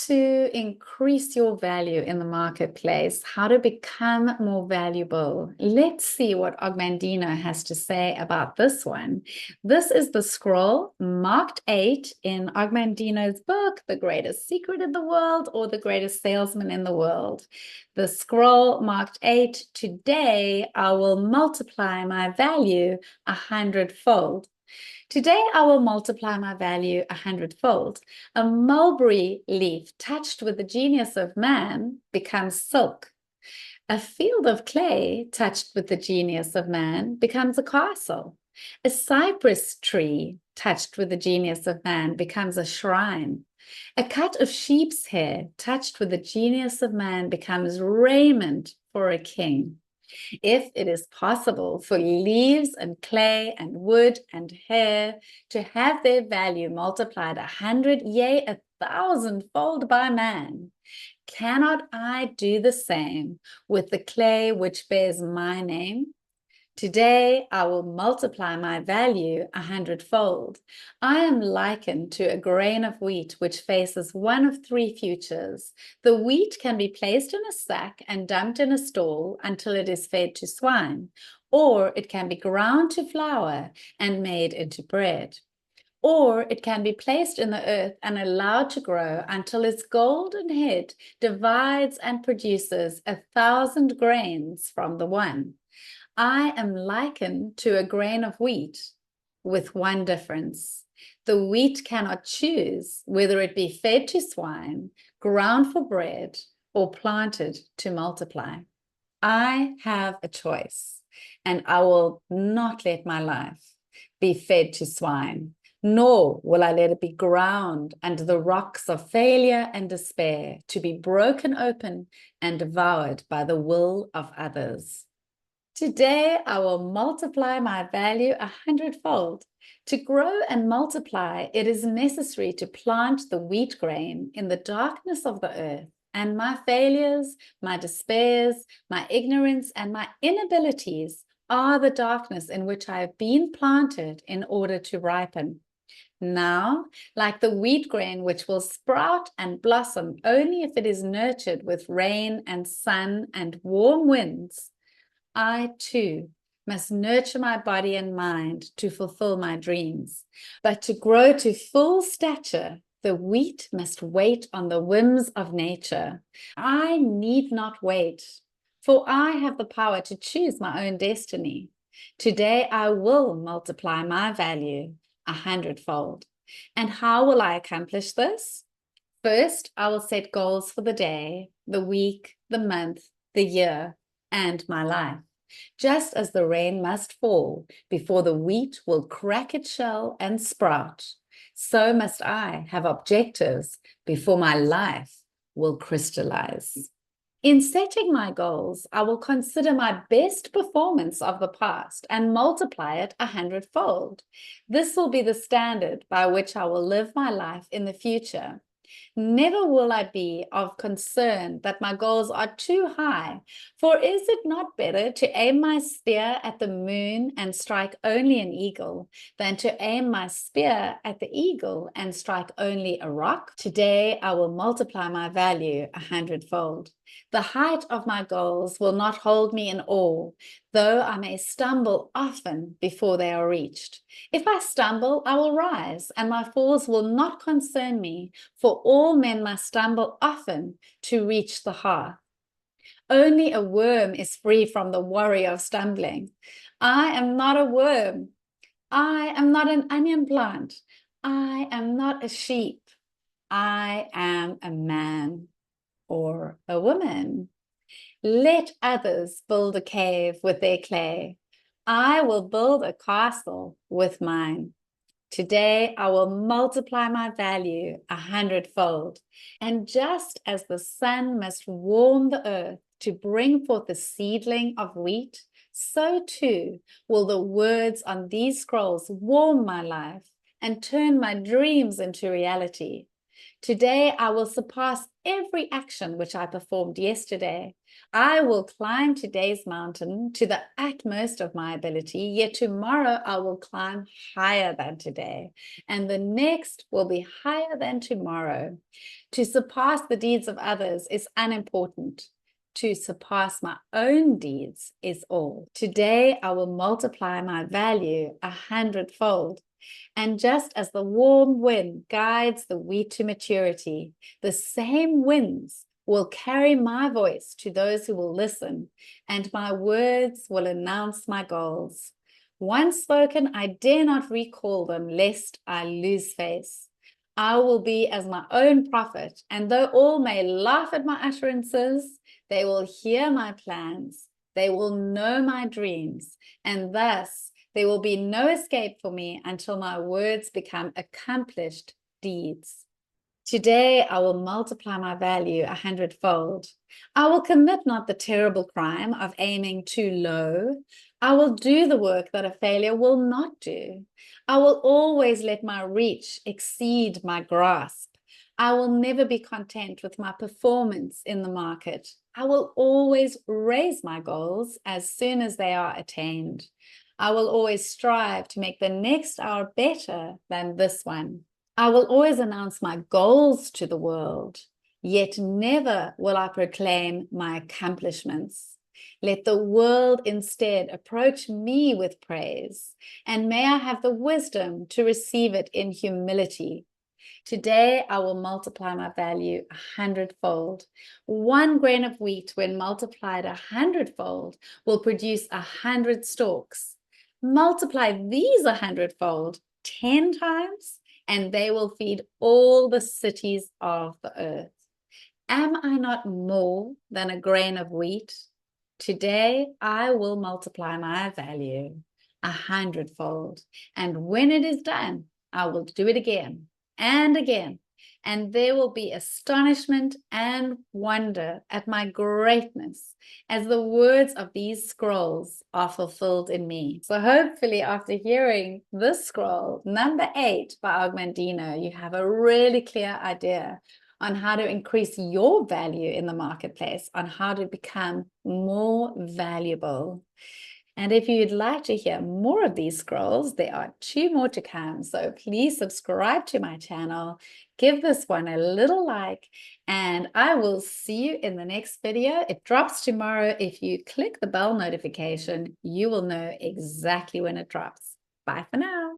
to increase your value in the marketplace, how to become more valuable. Let's see what Og Mandino has to say about this one. This is the scroll marked 8 in Og Mandino's book, The Greatest Secret in the World, or The Greatest Salesman in the World. The scroll marked 8, today I will multiply my value 100-fold. Today, I will multiply my value 100-fold. A mulberry leaf touched with the genius of man becomes silk. A field of clay touched with the genius of man becomes a castle. A cypress tree touched with the genius of man becomes a shrine. A cut of sheep's hair touched with the genius of man becomes raiment for a king. If it is possible for leaves and clay and wood and hair to have their value multiplied 100, yea, 1,000-fold by man, cannot I do the same with the clay which bears my name? Today I will multiply my value 100-fold. I am likened to a grain of wheat which faces one of 3 futures. The wheat can be placed in a sack and dumped in a stall until it is fed to swine, or it can be ground to flour and made into bread. Or it can be placed in the earth and allowed to grow until its golden head divides and produces 1,000 grains from the one. I am likened to a grain of wheat with one difference. The wheat cannot choose whether it be fed to swine, ground for bread, or planted to multiply. I have a choice, and I will not let my life be fed to swine, nor will I let it be ground under the rocks of failure and despair, to be broken open and devoured by the will of others. Today, I will multiply my value 100-fold. To grow and multiply, it is necessary to plant the wheat grain in the darkness of the earth, and my failures, my despairs, my ignorance, and my inabilities are the darkness in which I have been planted in order to ripen. Now, like the wheat grain which will sprout and blossom only if it is nurtured with rain and sun and warm winds, I too must nurture my body and mind to fulfill my dreams. But to grow to full stature, the wheat must wait on the whims of nature. I need not wait, for I have the power to choose my own destiny. Today I will multiply my value 100-fold. And how will I accomplish this? First, I will set goals for the day, the week, the month, the year, and my life. Just as the rain must fall before the wheat will crack its shell and sprout, so must I have objectives before my life will crystallize. In setting my goals, I will consider my best performance of the past and multiply it 100-fold. This will be the standard by which I will live my life in the future. Never will I be of concern that my goals are too high, for is it not better to aim my spear at the moon and strike only an eagle than to aim my spear at the eagle and strike only a rock? Today I will multiply my value 100-fold. The height of my goals will not hold me in awe, though I may stumble often before they are reached. If I stumble, I will rise, and my falls will not concern me, for all men must stumble often to reach the hearth. Only a worm is free from the worry of stumbling. I am not a worm. I am not an onion plant. I am not a sheep. I am a man or a woman. Let others build a cave with their clay. I will build a castle with mine. Today I will multiply my value 100-fold. And just as the sun must warm the earth to bring forth the seedling of wheat, so too will the words on these scrolls warm my life and turn my dreams into reality. Today, I will surpass every action which I performed yesterday. I will climb today's mountain to the utmost of my ability, yet tomorrow I will climb higher than today, and the next will be higher than tomorrow. To surpass the deeds of others is unimportant. To surpass my own deeds is all. Today, I will multiply my value 100-fold. And just as the warm wind guides the wheat to maturity, the same winds will carry my voice to those who will listen, and my words will announce my goals. Once spoken, I dare not recall them, lest I lose face. I will be as my own prophet, and though all may laugh at my utterances, they will hear my plans, they will know my dreams, and thus there will be no escape for me until my words become accomplished deeds. Today, I will multiply my value 100-fold. I will commit not the terrible crime of aiming too low. I will do the work that a failure will not do. I will always let my reach exceed my grasp. I will never be content with my performance in the market. I will always raise my goals as soon as they are attained. I will always strive to make the next hour better than this one. I will always announce my goals to the world, yet never will I proclaim my accomplishments. Let the world instead approach me with praise, and may I have the wisdom to receive it in humility. Today, I will multiply my value 100-fold. 1 grain of wheat, when multiplied 100-fold, will produce 100 stalks. Multiply these 100-fold 10 times, and they will feed all the cities of the earth. Am I not more than a grain of wheat? Today, I will multiply my value 100-fold. And when it is done, I will do it again and again. And there will be astonishment and wonder at my greatness as the words of these scrolls are fulfilled in me. So hopefully after hearing this scroll, number 8 by Og Mandino, you have a really clear idea on how to increase your value in the marketplace, on how to become more valuable. And if you'd like to hear more of these scrolls, there are 2 more to come. So please subscribe to my channel, give this one a little like, and I will see you in the next video. It drops tomorrow. If you click the bell notification, you will know exactly when it drops. Bye for now.